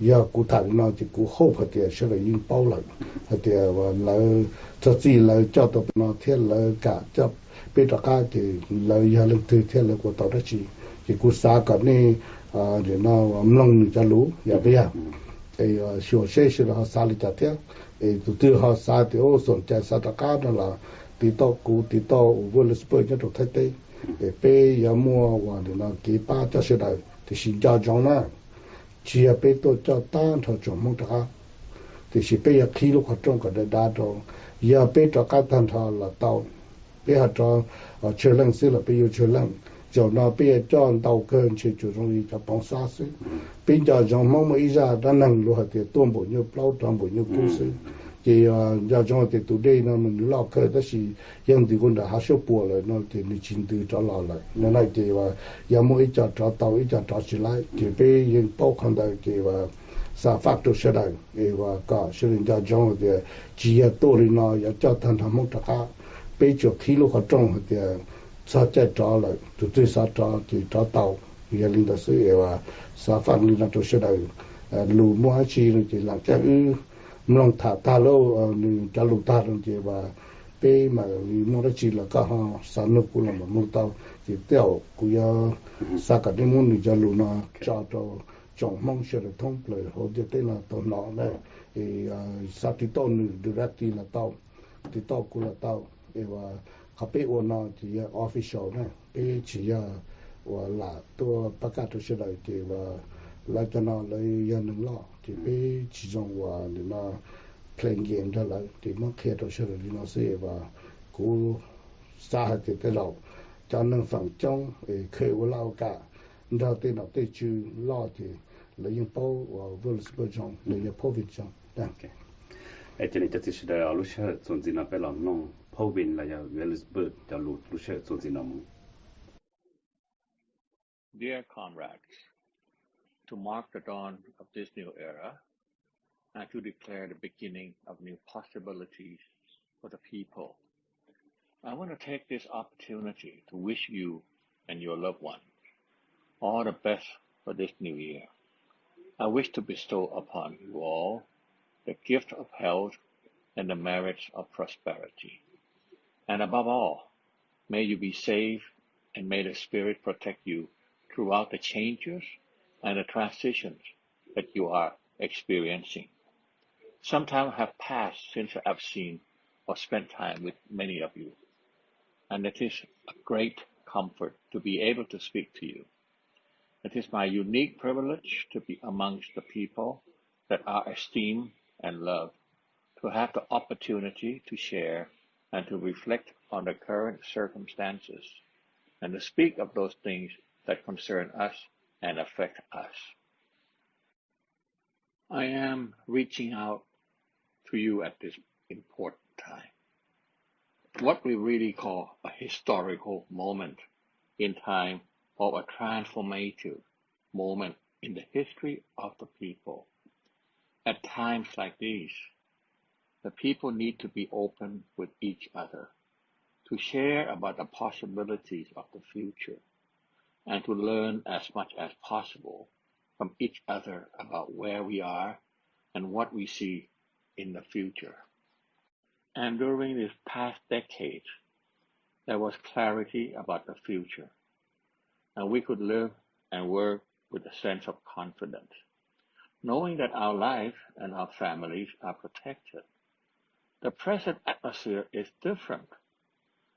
giờ cụ thể nó thì cụ hộp hạt tiền sẽ là những bao lần hạt tiền và là cho gì là cho tụi nó thiết là cả cho bây giờ cái thì là giờ lên từ thiết là của tao đó chỉ cụ xa cái này để nó mong cho lú giờ bây giờ thì sửa sẽ là họ xa đi chặt thiết thì từ họ xa thì ô sồn chạy xa tất cả đó là tí tao vô là spơi cho được thay thế để bây giờ mua và để nó kỹ ba cho sẽ đại thì xin cho trong nó chỉ là bây tôi cho tan thôi cho mong ta thì chỉ bây giờ khi lúc họ trong cái đa đó giờ bây giờ cái thằng thọ là tàu bây giờ cho chơi lăng xí là bây giờ chơi lăng cho nó bây giờ cho tàu cơn chỉ chủ trong cho bóng xa xí bây giờ trong mong mấy ra đã năng luôn thì tuôn bộ như plau tuôn bộ như cú xí thì giờ trong thì tụi đây nó mình lo cơ đó thì dân thì cũng đã hát số bùa rồi nó thì mình chính từ cho lo lại nên này thì giờ mỗi cho tàu ít cho chỉ lại thì bây giờ bao con đây thì sa phát được sẽ đây và cả sự liên gia trong thì chỉ tôi nó cho thằng thằng mong tất cả bây giờ khi lúc họ trong thì sa chạy cho lại tụi tôi sa cho thì cho tàu giờ liên gia sự và sa phát liên gia trong sẽ đây lù mua chi rồi thì làm cho mong thả lâu cho lù ta rồi thì và bây mà mua đó chỉ là cả họ sản lượng của nó mua tàu thì tiêu của sa cả đi mua thì cho lù nó cho trong mong sẽ được thông lời họจะได้là tàu nọ này thì sa thì tàu nữ direct là tàu thì tàu của là tàu và họ bây giờ nó thì official này bây chỉ và là tôi bắt cả tôi sẽ lại thì và lại cho nó lấy dân năng lo thì bây chỉ trong và để nó playing game đó lại thì nó kia tôi sẽ lại nó sẽ và cú sa thì cái đầu cho nên phần trong khơi của lao cả đó thì nó tới chú lo thì lấy những bao và vừa là bao trong lấy những bao viên trong đấy cái cho nênจะได้รู้เชื่อส่วนจีนไปหลอมน้องพ่อวินอะไรอย่างเวลส์เบิร์ดจะรู้เชื่อส่วนจีนมั้ง Dear comrades, to mark the dawn of this new era and to declare the beginning of new possibilities for the people, I want to take this opportunity to wish you and your loved ones all the best for this new year. I wish to bestow upon you all the gift of health and the merits of prosperity. And above all, may you be safe and may the Spirit protect you throughout the changes and the transitions that you are experiencing. Some time have passed since I've seen or spent time with many of you, and it is a great comfort to be able to speak to you. It is my unique privilege to be amongst the people that are esteemed and loved, to have the opportunity to share and to reflect on the current circumstances, and to speak of those things that concern us and affect us. I am reaching out to you at this important time, what we really call a historical moment in time or a transformative moment in the history of the people. At times like these, the people need to be open with each other, to share about the possibilities of the future, and to learn as much as possible from each other about where we are and what we see in the future. And during this past decade, there was clarity about the future, and we could live and work with a sense of confidence, knowing that our life and our families are protected. The present atmosphere is different,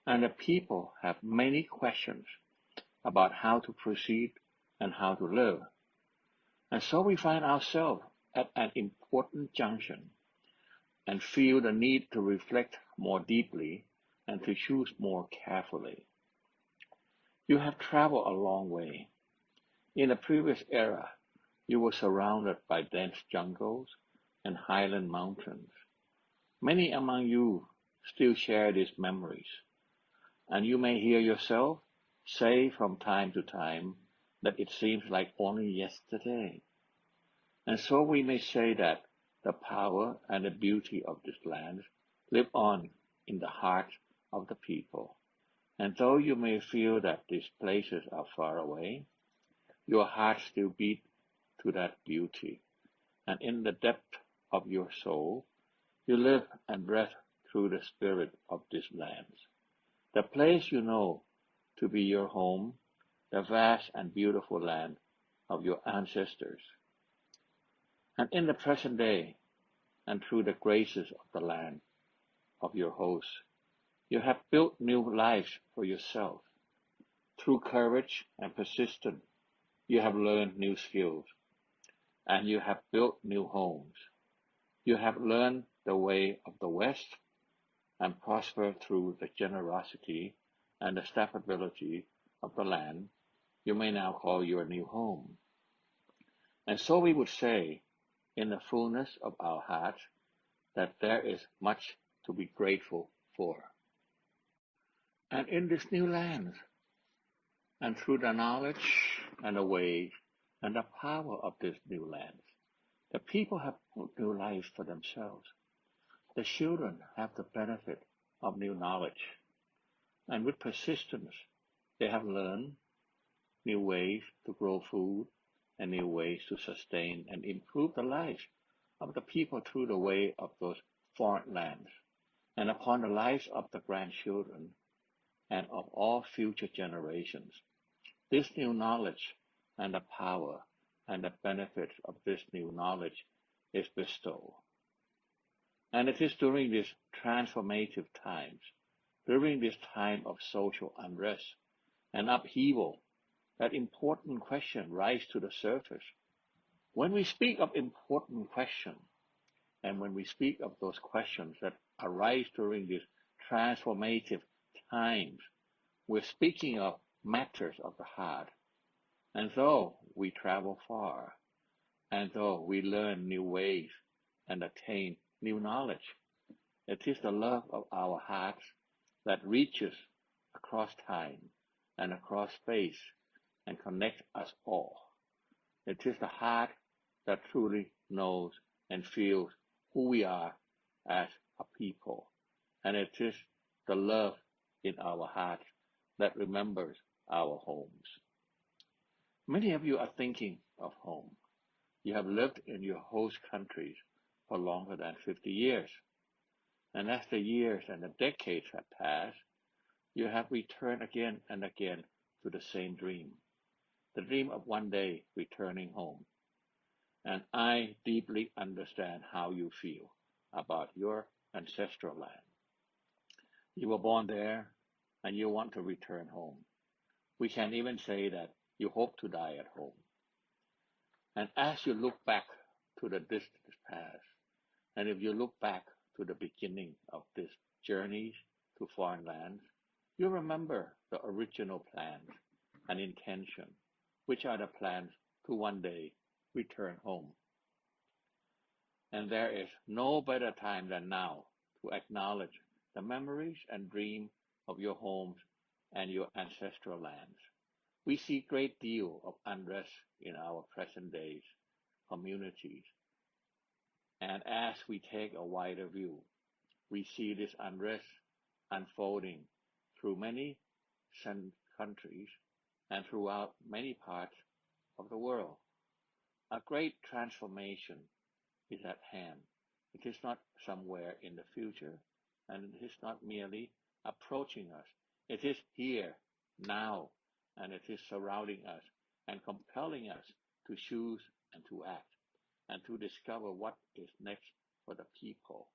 and the people have many questions about how to proceed and how to live. And so we find ourselves at an important junction and feel the need to reflect more deeply and to choose more carefully. You have traveled a long way. In a previous era, you were surrounded by dense jungles and highland mountains. Many among you still share these memories, and you may hear yourself say from time to time that it seems like only yesterday. And so we may say that the power and the beauty of this land live on in the hearts of the people. And though you may feel that these places are far away, your heart still beats to that beauty, and in the depth of your soul, you live and breathe through the spirit of these lands. The place you know to be your home, the vast and beautiful land of your ancestors. And in the present day, and through the graces of the land of your hosts, you have built new lives for yourself. Through courage and persistence, you have learned new skills, and you have built new homes. You have learned the way of the West and prospered through the generosity and the stability of the land you may now call your new home. And so we would say, in the fullness of our hearts, that there is much to be grateful for. And in this new land, and through the knowledge and the ways and the power of this new land, the people have built new lives for themselves. The children have the benefit of new knowledge, and with persistence, they have learned new ways to grow food and new ways to sustain and improve the lives of the people through the way of those foreign lands, and upon the lives of the grandchildren and of all future generations. This new knowledge and the power and the benefits of this new knowledge is bestowed. And it is during these transformative times, during this time of social unrest and upheaval, that important questions rise to the surface. When we speak of important questions, and when we speak of those questions that arise during these transformative times, we're speaking of matters of the heart. And though we travel far, and though we learn new ways and attain new knowledge, it is the love of our hearts that reaches across time and across space and connects us all. It is the heart that truly knows and feels who we are as a people. And it is the love in our hearts that remembers our homes. Many of you are thinking of home. You have lived in your host countries for longer than 50 years. And as the years and the decades have passed, you have returned again and again to the same dream, the dream of one day returning home. And I deeply understand how you feel about your ancestral land. You were born there and you want to return home. We can even say that you hope to die at home. And as you look back to the distant past, and if you look back to the beginning of this journey to foreign lands, you remember the original plans and intention, which are the plans to one day return home. And there is no better time than now to acknowledge the memories and dreams of your homes and your ancestral lands. We see a great deal of unrest in our present days communities. And as we take a wider view, we see this unrest unfolding through many countries and throughout many parts of the world. A great transformation is at hand. It is not somewhere in the future, and it is not merely approaching us. It is here, now, and it is surrounding us and compelling us to choose and to act and to discover what is next for the people